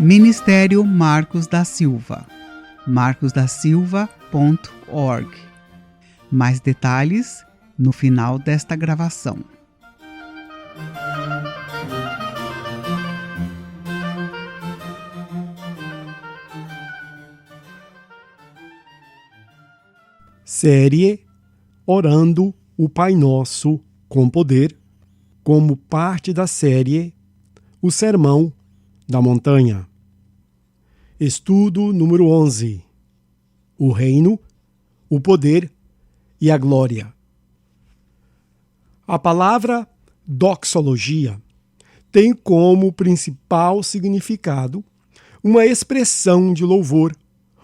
Ministério Marcos da Silva, marcosdasilva.org. Mais detalhes no final desta gravação. Série Orando o Pai Nosso com Poder, como parte da série O Sermão da Montanha. Estudo número 11. O Reino, o Poder e a Glória. A palavra doxologia tem como principal significado uma expressão de louvor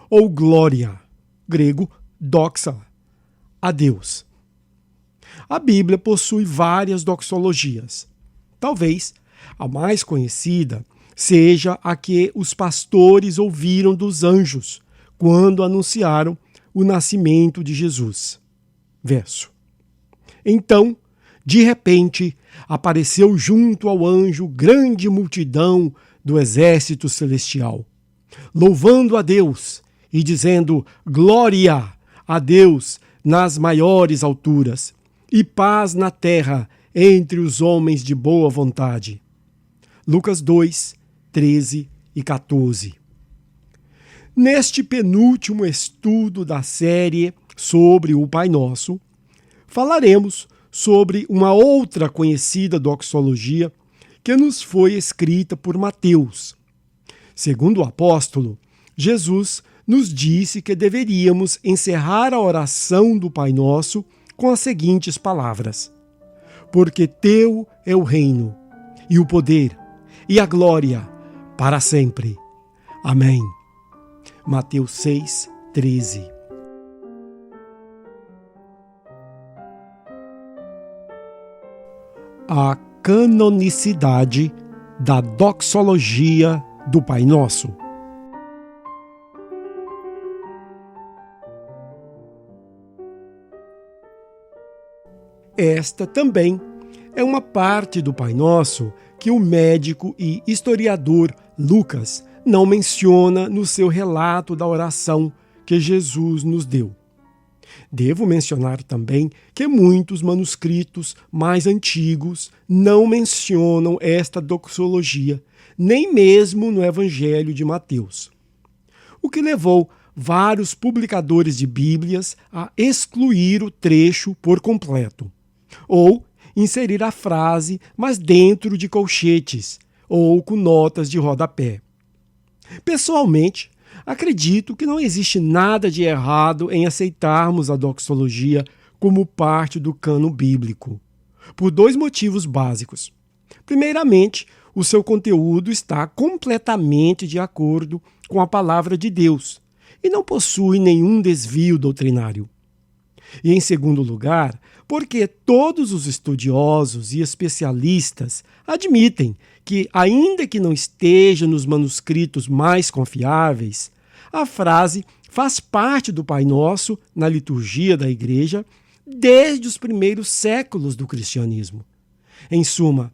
ou glória, grego doxa, a Deus. A Bíblia possui várias doxologias. Talvez a mais conhecida seja a que os pastores ouviram dos anjos quando anunciaram o nascimento de Jesus. Verso. Então, de repente, apareceu junto ao anjo grande multidão do exército celestial, louvando a Deus e dizendo: glória a Deus nas maiores alturas e paz na terra entre os homens de boa vontade. Lucas 2, 13 e 14. Neste penúltimo estudo da série sobre o Pai Nosso, falaremos sobre uma outra conhecida doxologia que nos foi escrita por Mateus. Segundo o apóstolo, Jesus nos disse que deveríamos encerrar a oração do Pai Nosso com as seguintes palavras: porque teu é o reino, e o poder, e a glória, para sempre. Amém. Mateus 6, 13. A canonicidade da doxologia do Pai Nosso. Esta também é uma parte do Pai Nosso que o médico e historiador Lucas não menciona no seu relato da oração que Jesus nos deu. Devo mencionar também que muitos manuscritos mais antigos não mencionam esta doxologia, nem mesmo no Evangelho de Mateus. O que levou vários publicadores de Bíblias a excluir o trecho por completo, ou inserir a frase, mas dentro de colchetes, ou com notas de rodapé. Pessoalmente, acredito que não existe nada de errado em aceitarmos a doxologia como parte do cânon bíblico, por dois motivos básicos. Primeiramente, o seu conteúdo está completamente de acordo com a palavra de Deus e não possui nenhum desvio doutrinário. E, em segundo lugar, porque todos os estudiosos e especialistas admitem que, ainda que não esteja nos manuscritos mais confiáveis, a frase faz parte do Pai Nosso na liturgia da Igreja desde os primeiros séculos do cristianismo. Em suma,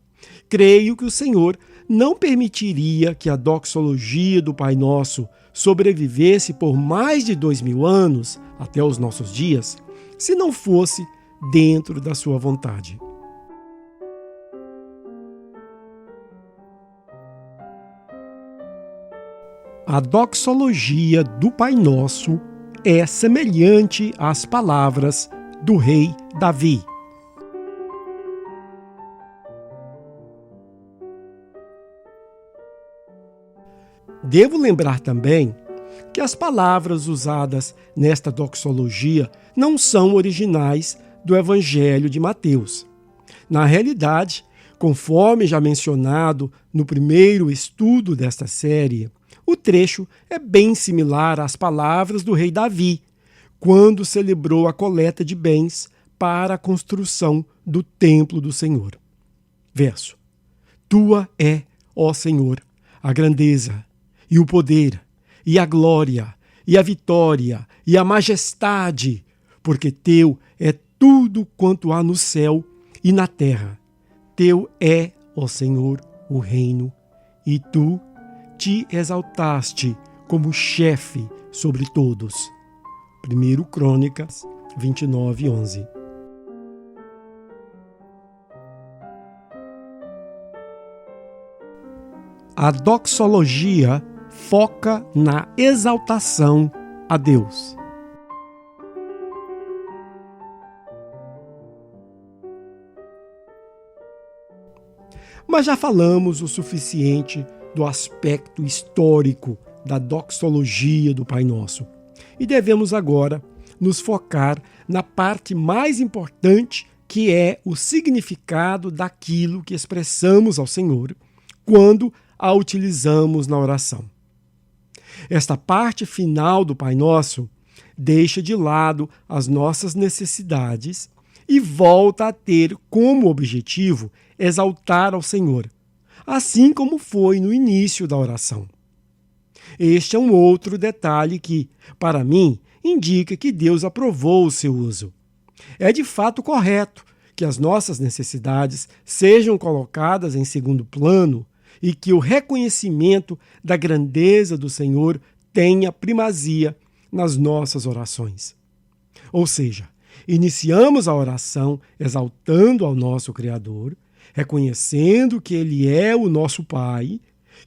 creio que o Senhor não permitiria que a doxologia do Pai Nosso sobrevivesse por mais de 2000 anos, até os nossos dias, se não fosse dentro da sua vontade. A doxologia do Pai Nosso é semelhante às palavras do rei Davi. Devo lembrar também que as palavras usadas nesta doxologia não são originais do Evangelho de Mateus. Na realidade, conforme já mencionado no primeiro estudo desta série, o trecho é bem similar às palavras do rei Davi, quando celebrou a coleta de bens para a construção do templo do Senhor. Verso: tua é, ó Senhor, a grandeza e o poder e a glória e a vitória e a majestade, porque teu é tudo quanto há no céu e na terra. Teu é, ó Senhor, o reino, e tu te exaltaste como chefe sobre todos. 1 Crônicas 29:11. A doxologia foca na exaltação a Deus. Mas já falamos o suficiente do aspecto histórico da doxologia do Pai Nosso. E devemos agora nos focar na parte mais importante, que é o significado daquilo que expressamos ao Senhor quando a utilizamos na oração. Esta parte final do Pai Nosso deixa de lado as nossas necessidades e volta a ter como objetivo exaltar ao Senhor, assim como foi no início da oração. Este é um outro detalhe que, para mim, indica que Deus aprovou o seu uso. É de fato correto que as nossas necessidades sejam colocadas em segundo plano e que o reconhecimento da grandeza do Senhor tenha primazia nas nossas orações. Ou seja, iniciamos a oração exaltando ao nosso Criador, reconhecendo que Ele é o nosso Pai,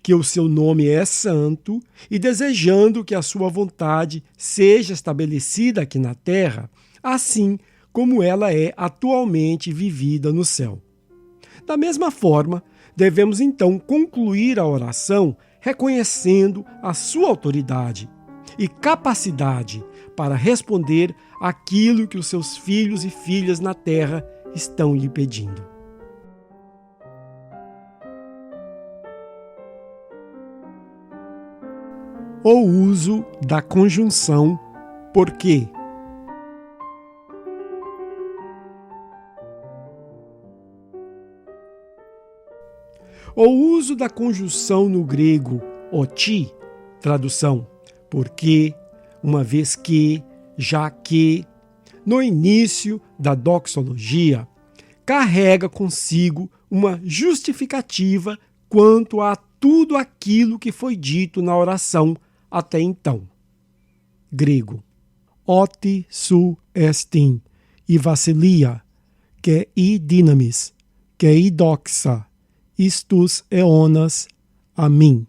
que o seu nome é santo e desejando que a sua vontade seja estabelecida aqui na terra, assim como ela é atualmente vivida no céu. Da mesma forma, devemos então concluir a oração reconhecendo a sua autoridade e capacidade para responder aquilo que os seus filhos e filhas na terra estão lhe pedindo. O uso da conjunção porque. O uso da conjunção no grego oti, tradução porque, uma vez que, já que, no início da doxologia, carrega consigo uma justificativa quanto a tudo aquilo que foi dito na oração até então. Grego. Oti su estin, e vasilia, que i dynamis, que i doxa, istus eonas, amim.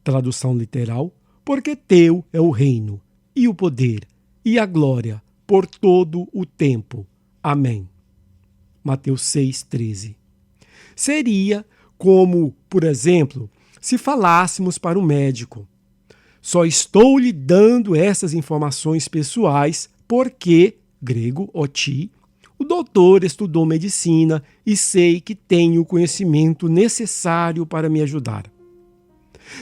Tradução literal, porque teu é o reino, e o poder, e a glória, por todo o tempo. Amém. Mateus 6,13. Seria como, por exemplo, se falássemos para um médico: só estou lhe dando essas informações pessoais porque, grego, oti, o doutor estudou medicina e sei que tem o conhecimento necessário para me ajudar.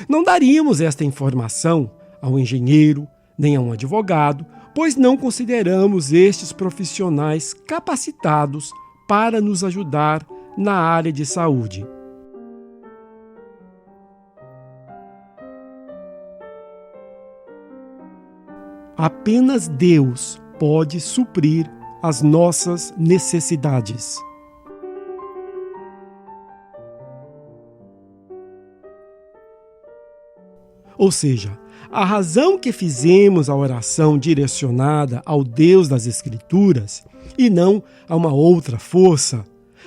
Não daríamos esta informação a um engenheiro, nem a um advogado, pois não consideramos estes profissionais capacitados para nos ajudar na área de saúde. Apenas Deus pode suprir as nossas necessidades. Ou seja, a razão que fizemos a oração direcionada ao Deus das Escrituras e não a uma outra força,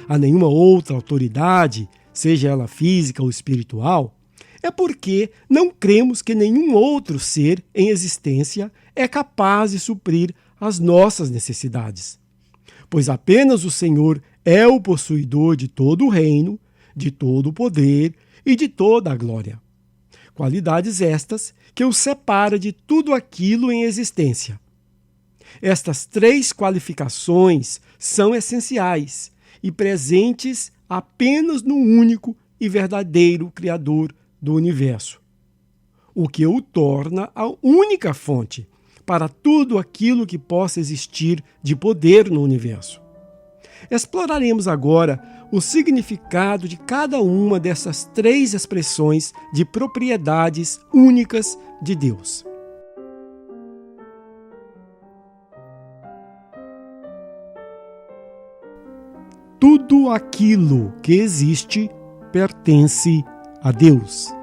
a nenhuma outra autoridade, seja ela física ou espiritual, é porque não cremos que nenhum outro ser em existência é capaz de suprir as nossas necessidades. Pois apenas o Senhor é o possuidor de todo o reino, de todo o poder e de toda a glória. Qualidades estas que o separa de tudo aquilo em existência. Estas três qualificações são essenciais e presentes apenas no único e verdadeiro Criador do universo, o que o torna a única fonte para tudo aquilo que possa existir de poder no universo. Exploraremos agora o significado de cada uma dessas três expressões de propriedades únicas de Deus. Tudo aquilo que existe pertence a Deus.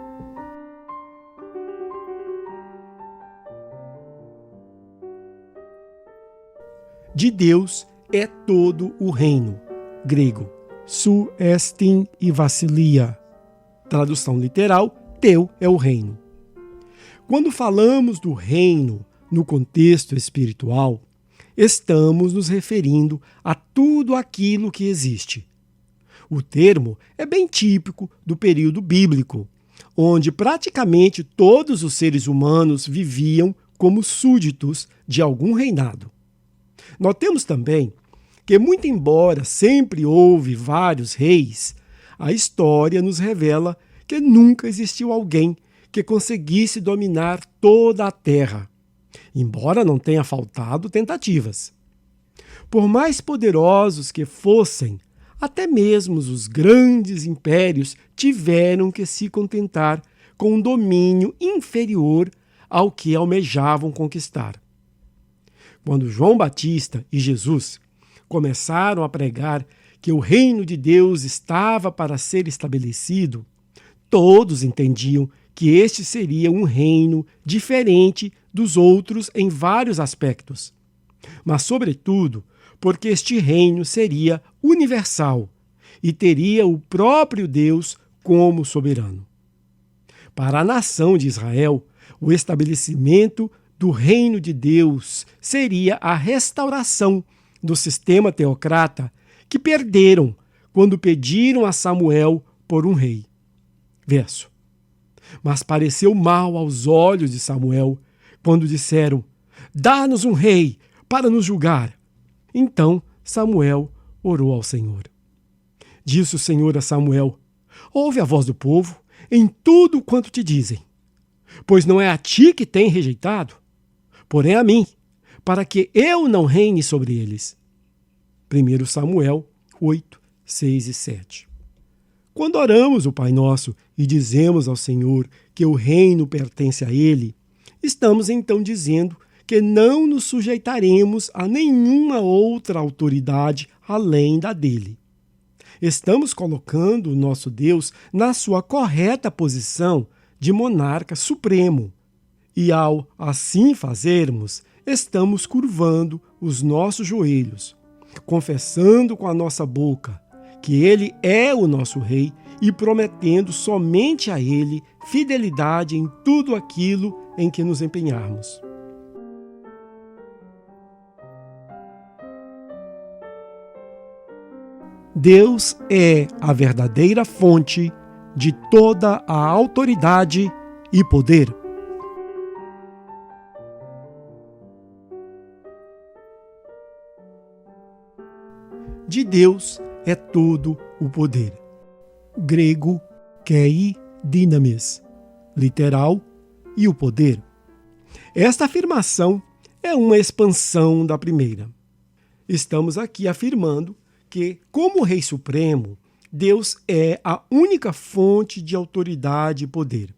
De Deus é todo o reino. Grego, su estin e vasilia. Tradução literal, teu é o reino. Quando falamos do reino no contexto espiritual, estamos nos referindo a tudo aquilo que existe. O termo é bem típico do período bíblico, onde praticamente todos os seres humanos viviam como súditos de algum reinado. Notemos também que, muito embora sempre houve vários reis, a história nos revela que nunca existiu alguém que conseguisse dominar toda a terra, embora não tenha faltado tentativas. Por mais poderosos que fossem, até mesmo os grandes impérios tiveram que se contentar com um domínio inferior ao que almejavam conquistar. Quando João Batista e Jesus começaram a pregar que o reino de Deus estava para ser estabelecido, todos entendiam que este seria um reino diferente dos outros em vários aspectos, mas, sobretudo, porque este reino seria universal e teria o próprio Deus como soberano. Para a nação de Israel, o estabelecimento do reino de Deus seria a restauração do sistema teocrata que perderam quando pediram a Samuel por um rei. Verso. Mas pareceu mal aos olhos de Samuel quando disseram: dá-nos um rei para nos julgar. Então Samuel orou ao Senhor. Disse o Senhor a Samuel: ouve a voz do povo em tudo quanto te dizem, pois não é a ti que tem rejeitado, porém a mim, para que eu não reine sobre eles. 1 Samuel 8, 6 e 7. Quando oramos o Pai Nosso e dizemos ao Senhor que o reino pertence a Ele, estamos então dizendo que não nos sujeitaremos a nenhuma outra autoridade além da dele. Estamos colocando o nosso Deus na sua correta posição de monarca supremo. E ao assim fazermos, estamos curvando os nossos joelhos, confessando com a nossa boca que Ele é o nosso Rei e prometendo somente a Ele fidelidade em tudo aquilo em que nos empenharmos. Deus é a verdadeira fonte de toda a autoridade e poder. De Deus é todo o poder. Grego, kei dynamis, literal, e o poder. Esta afirmação é uma expansão da primeira. Estamos aqui afirmando que, como Rei Supremo, Deus é a única fonte de autoridade e poder.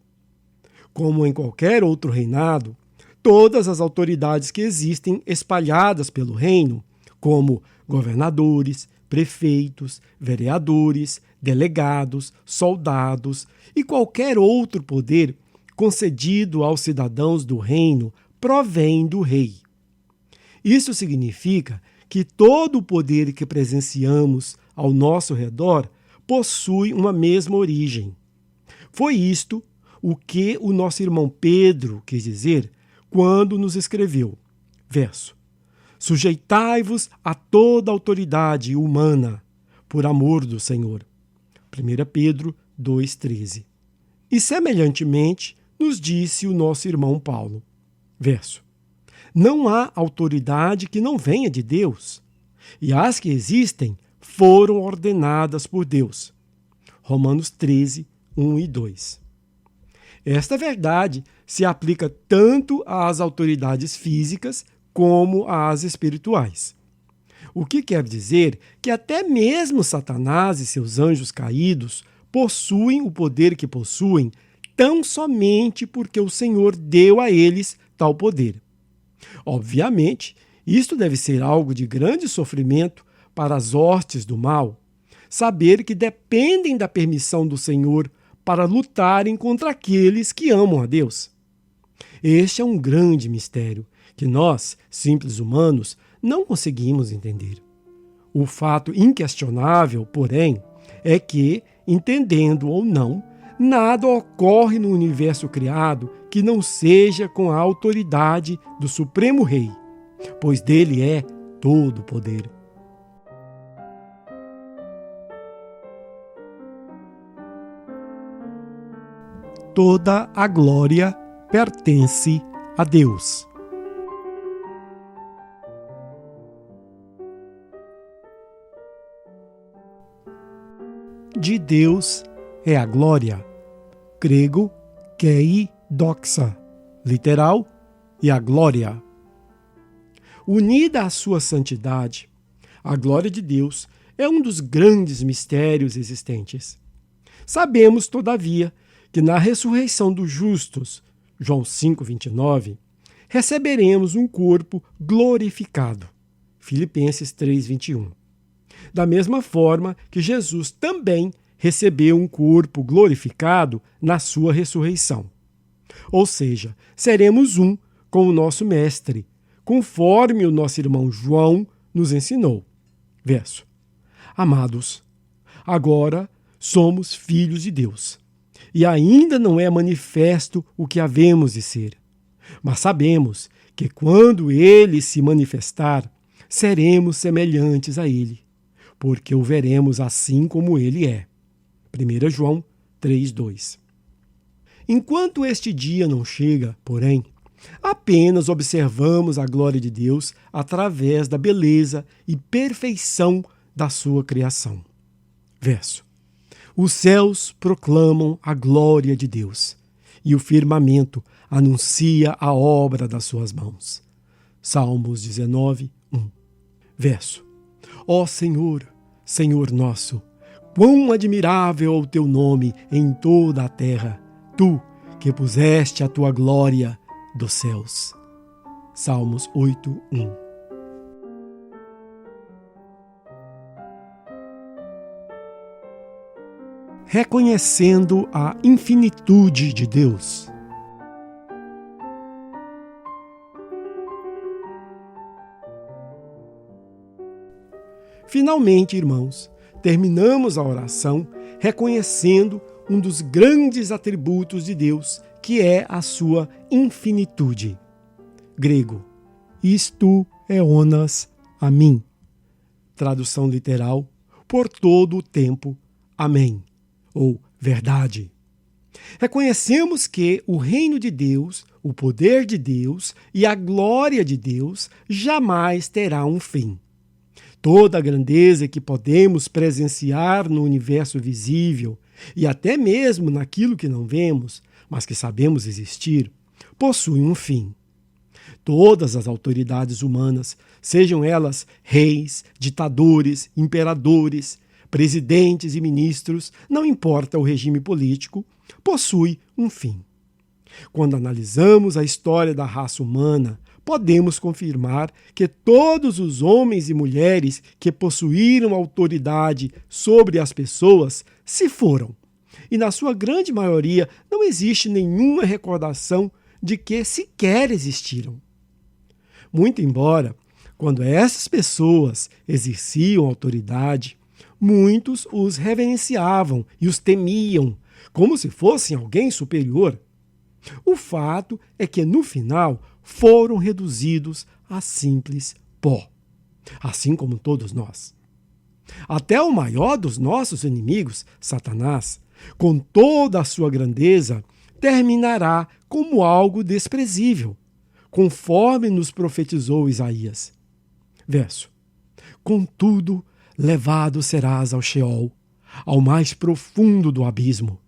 Como em qualquer outro reinado, todas as autoridades que existem espalhadas pelo reino, como governadores, prefeitos, vereadores, delegados, soldados e qualquer outro poder concedido aos cidadãos do reino, provém do rei. Isso significa que todo o poder que presenciamos ao nosso redor possui uma mesma origem. Foi isto o que o nosso irmão Pedro quis dizer quando nos escreveu. Verso. Sujeitai-vos a toda autoridade humana, por amor do Senhor. 1 Pedro 2,13. E semelhantemente nos disse o nosso irmão Paulo. Verso. Não há autoridade que não venha de Deus, e as que existem foram ordenadas por Deus. Romanos 13, 1 e 2. Esta verdade se aplica tanto às autoridades físicas como às espirituais. O que quer dizer que até mesmo Satanás e seus anjos caídos possuem o poder que possuem tão somente porque o Senhor deu a eles tal poder. Obviamente, isto deve ser algo de grande sofrimento para as hostes do mal, saber que dependem da permissão do Senhor para lutarem contra aqueles que amam a Deus. Este é um grande mistério que nós, simples humanos, não conseguimos entender. O fato inquestionável, porém, é que, entendendo ou não, nada ocorre no universo criado que não seja com a autoridade do Supremo Rei, pois dele é todo o poder. Toda a glória pertence a Deus. De Deus é a glória. Grego, kei doxa, literal, e a glória. Unida à sua santidade, a glória de Deus é um dos grandes mistérios existentes. Sabemos, todavia, que na ressurreição dos justos, João 5,29, receberemos um corpo glorificado, Filipenses 3,21. Da mesma forma que Jesus também recebeu um corpo glorificado na sua ressurreição. Ou seja, seremos um com o nosso Mestre, conforme o nosso irmão João nos ensinou. Verso: Amados, agora somos filhos de Deus, e ainda não é manifesto o que havemos de ser. Mas sabemos que quando Ele se manifestar, seremos semelhantes a Ele, porque o veremos assim como Ele é. 1 João 3,2. Enquanto este dia não chega, porém, apenas observamos a glória de Deus através da beleza e perfeição da sua criação. Verso: Os céus proclamam a glória de Deus, e o firmamento anuncia a obra das suas mãos. Salmos 19, 1. Verso: Ó Senhor, Senhor nosso, quão admirável é o teu nome em toda a terra, tu que puseste a tua glória dos céus. Salmos 8, 1. Reconhecendo a infinitude de Deus. Finalmente, irmãos, terminamos a oração reconhecendo um dos grandes atributos de Deus, que é a sua infinitude. Grego, isto eonas a mim. Tradução literal, por todo o tempo. Amém. Ou verdade. Reconhecemos que o reino de Deus, o poder de Deus e a glória de Deus jamais terá um fim. Toda a grandeza que podemos presenciar no universo visível e até mesmo naquilo que não vemos, mas que sabemos existir, possui um fim. Todas as autoridades humanas, sejam elas reis, ditadores, imperadores, presidentes e ministros, não importa o regime político, possui um fim. Quando analisamos a história da raça humana, podemos confirmar que todos os homens e mulheres que possuíram autoridade sobre as pessoas se foram. E na sua grande maioria não existe nenhuma recordação de que sequer existiram. Muito embora, quando essas pessoas exerciam autoridade, muitos os reverenciavam e os temiam, como se fossem alguém superior. O fato é que, no final, foram reduzidos a simples pó, assim como todos nós. Até o maior dos nossos inimigos, Satanás, com toda a sua grandeza, terminará como algo desprezível, conforme nos profetizou Isaías. Verso: Contudo, levado serás ao Sheol, ao mais profundo do abismo.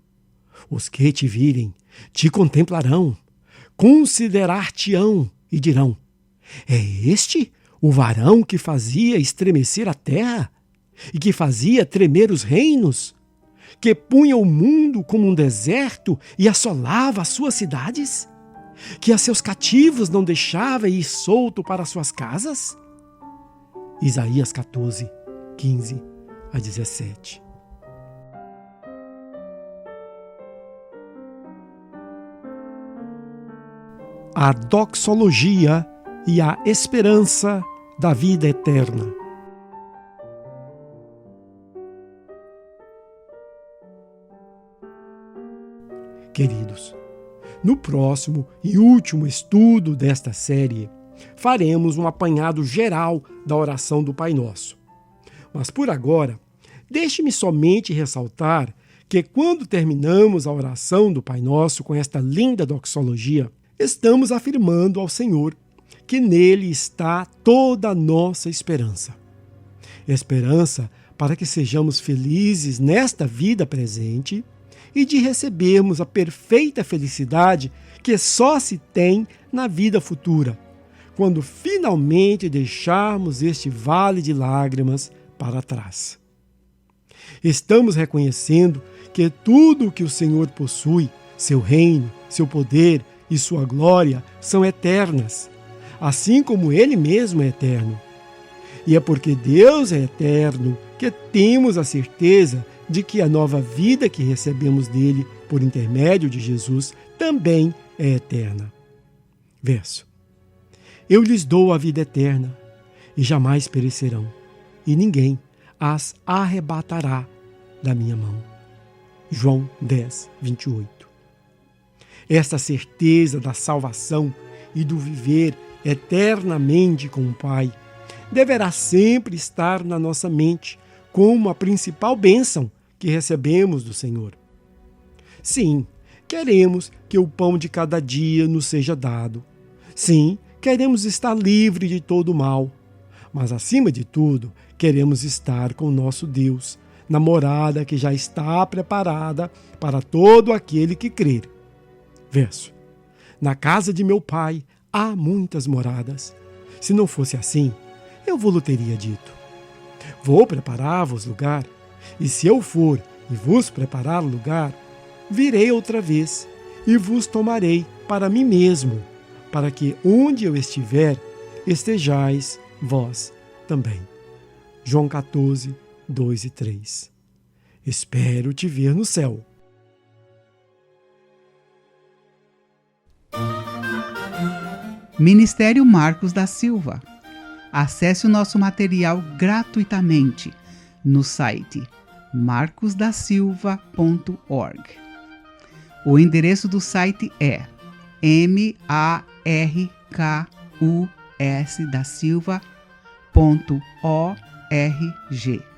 Os que te virem te contemplarão, considerar-te-ão e dirão: é este o varão que fazia estremecer a terra e que fazia tremer os reinos, que punha o mundo como um deserto e assolava as suas cidades, que a seus cativos não deixava ir solto para suas casas? Isaías 14, 15 a 17. A doxologia e a esperança da vida eterna. Queridos, no próximo e último estudo desta série, faremos um apanhado geral da oração do Pai Nosso. Mas por agora, deixe-me somente ressaltar que quando terminamos a oração do Pai Nosso com esta linda doxologia, estamos afirmando ao Senhor que nele está toda a nossa esperança. Esperança para que sejamos felizes nesta vida presente e de recebermos a perfeita felicidade que só se tem na vida futura, quando finalmente deixarmos este vale de lágrimas para trás. Estamos reconhecendo que tudo o que o Senhor possui, seu reino, seu poder e sua glória, são eternas, assim como Ele mesmo é eterno. E é porque Deus é eterno que temos a certeza de que a nova vida que recebemos dele por intermédio de Jesus também é eterna. Verso: Eu lhes dou a vida eterna, e jamais perecerão, e ninguém as arrebatará da minha mão. João 10, 28. Esta certeza da salvação e do viver eternamente com o Pai deverá sempre estar na nossa mente como a principal bênção que recebemos do Senhor. Sim, queremos que o pão de cada dia nos seja dado. Sim, queremos estar livre de todo o mal. Mas, acima de tudo, queremos estar com o nosso Deus, na morada que já está preparada para todo aquele que crer. Verso: Na casa de meu Pai há muitas moradas. Se não fosse assim, eu vou-lhe teria dito. Vou preparar-vos lugar, e se eu for e vos preparar lugar, virei outra vez e vos tomarei para mim mesmo, para que onde eu estiver, estejais vós também. João 14, 2 e 3. Espero te ver no céu. Ministério Marcos da Silva. Acesse o nosso material gratuitamente no site marcosdasilva.org. O endereço do site é markusdasilva.org.